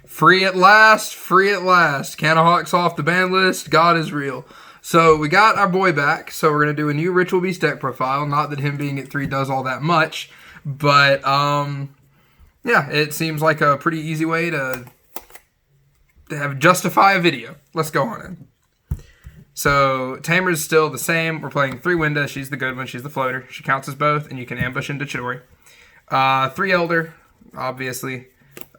Free at last, free at last. Canahauk's off the ban list. God is real. So we got our boy back. So we're going to do a new Ritual Beast deck profile. Not that him being at 3 does all that much. But, yeah, it seems like a pretty easy way to justify a video. Let's go on in. So Tamer's still the same. We're playing 3 Winda. She's the good one. She's the floater. She counts as both, and you can ambush into Chidori. 3 Elder, obviously.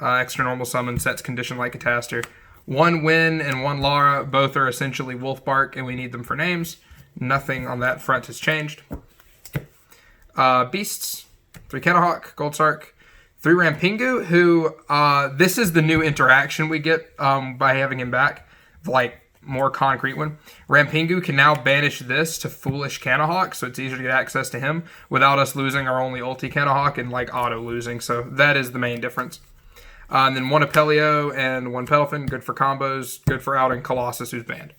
Extra normal summon, sets condition like Catastor. 1 Win and 1 Lara, both are essentially Wolfbark, and we need them for names. Nothing on that front has changed. Beasts, 3 Canahauk, Goldsark, 3 Rampingu, who, this is the new interaction we get by having him back, like, more concrete one. Rampingu can now banish this to Foolish Canahauk, so it's easier to get access to him without us losing our only ulti Canahauk and, like, auto-losing, so that is the main difference. And then 1 Apelio and 1 Pelifin, good for combos, good for outing Colossus, who's banned.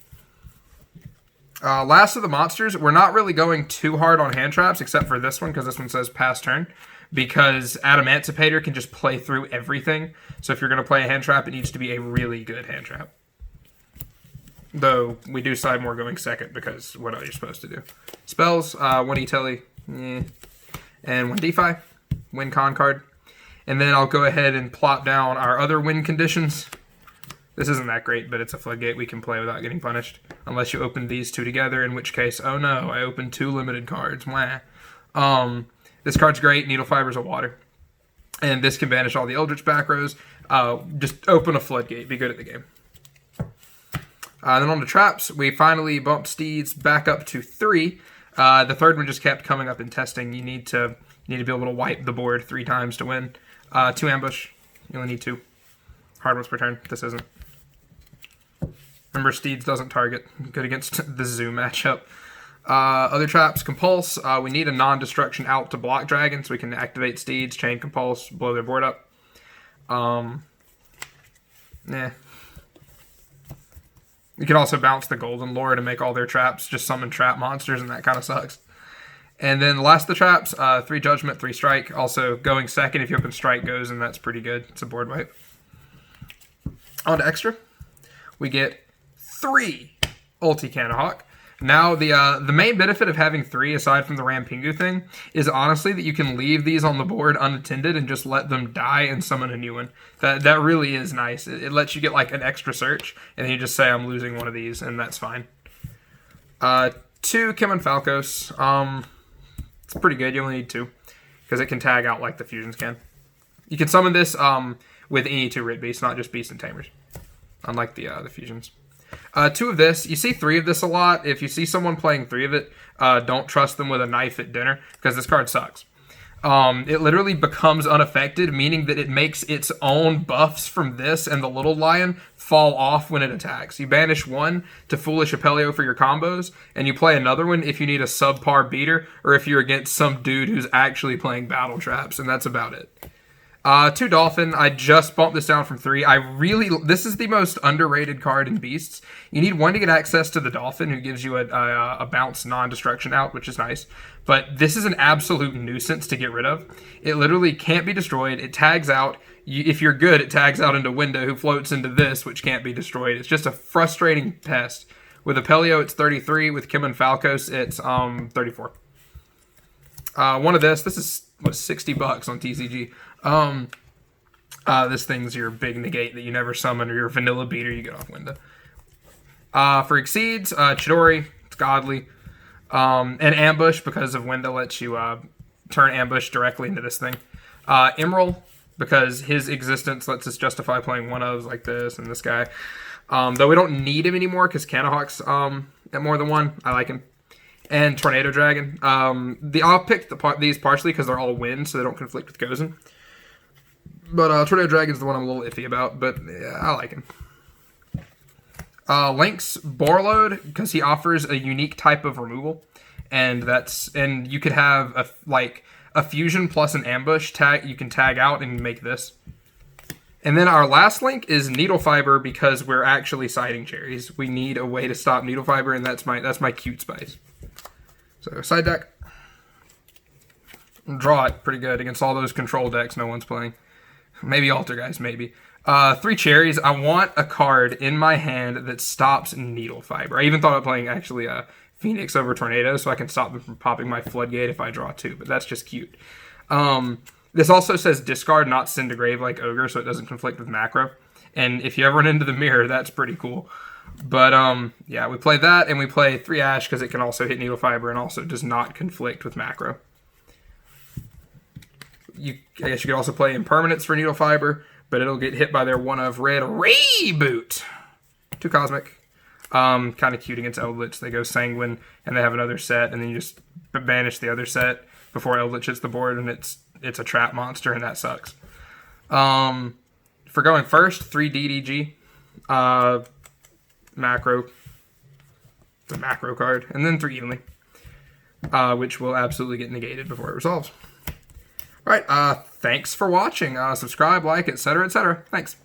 Last of the monsters, we're not really going too hard on hand traps, except for this one, because this one says pass turn, because Adamancipator can just play through everything. So if you're going to play a hand trap, it needs to be a really good hand trap. Though, we do side more going second, because what are you supposed to do? Spells, 1 E-Telly, and 1 DeFi, win con card. And then I'll go ahead and plop down our other win conditions. This isn't that great, but it's a floodgate we can play without getting punished. Unless you open these 2 together, in which case, oh no, I opened 2 limited cards. Mwah. This card's great. Needle Fiber's a water. And this can banish all the Eldritch back rows. Just open a floodgate. Be good at the game. Then on the traps, we finally bumped Steeds back up to 3. The third one just kept coming up in testing. You need to be able to wipe the board 3 times to win. 2 Ambush. You only need 2. Hard ones per turn. This isn't. Remember, Steeds doesn't target. Good against the Zoo matchup. Other traps, Compulse. We need a non-destruction out to block Dragon, so we can activate Steeds, chain Compulse, blow their board up. You can also bounce the Golden Lore to make all their traps just summon trap monsters, and that kind of sucks. And then last of the traps, 3 Judgment, 3 Strike. Also, going second if you open Strike goes, and that's pretty good. It's a board wipe. On to extra. We get 3 Ulti Canahauk. Now, the main benefit of having 3, aside from the Rampingu thing, is honestly that you can leave these on the board unattended and just let them die and summon a new one. That really is nice. It lets you get, like, an extra search, and then you just say, I'm losing one of these, and that's fine. 2 Kim and Falcos. It's pretty good. You only need 2, because it can tag out like the fusions can. You can summon this with any 2 Rit Beasts, not just Beasts and Tamers, unlike the fusions. 2 of this. You see 3 of this a lot. If you see someone playing 3 of it, don't trust them with a knife at dinner, because this card sucks. It literally becomes unaffected, meaning that it makes its own buffs from this and the Little Lion fall off when it attacks. You banish 1 to Foolish Apelio for your combos, and you play another one if you need a subpar beater, or if you're against some dude who's actually playing battle traps, and that's about it. 2 Dolphin. I just bumped this down from 3. This is the most underrated card in Beasts. You need 1 to get access to the Dolphin, who gives you a bounce non-destruction out, which is nice. But this is an absolute nuisance to get rid of. It literally can't be destroyed. It tags out. If you're good, it tags out into Winda, who floats into this, which can't be destroyed. It's just a frustrating pest. With Apelio, it's 33. With Kim and Falcos, it's 34. 1 of this. This is $60 on TCG. This thing's your big negate that you never summon, or your vanilla beater you get off Winda. For Exceeds, Chidori, it's godly. And Ambush, because of Winda lets you turn Ambush directly into this thing. Emerald, because his existence lets us justify playing 1-ofs like this and this guy. Though we don't need him anymore, because Canahauk's at more than 1. I like him. And Tornado Dragon. I'll pick these partially because they're all wind, so they don't conflict with Gozen. But Tornado Dragon's the one I'm a little iffy about, but yeah, I like him. Lynx Borload, because he offers a unique type of removal, and you could have a fusion plus an ambush tag. You can tag out and make this. And then our last link is Needle Fiber, because we're actually siding cherries. We need a way to stop Needle Fiber, and that's my cute spice. So side deck. Draw it pretty good against all those control decks no one's playing. Maybe Alter Guys, maybe. 3 cherries. I want a card in my hand that stops Needle Fiber. I even thought of playing actually Phoenix over Tornado so I can stop them from popping my Floodgate if I draw 2, but that's just cute. This also says discard, not send to grave like Ogre, so it doesn't conflict with macro. And if you ever run into the mirror, that's pretty cool. But yeah, we play that, and we play 3 Ash because it can also hit Needle Fiber and also does not conflict with macro. I guess you could also play Impermanence for Needle Fiber, but it'll get hit by their 1 of red Reboot. 2 Cosmic. Kind of cute against Eldritch. They go Sanguine, and they have another set, and then you just banish the other set before Eldritch hits the board, and it's a trap monster, and that sucks. For going first, 3 DDG. Macro. The macro card. And then 3 Evenly. Which will absolutely get negated before it resolves. Alright, thanks for watching. Subscribe, like, etc., etc. Thanks.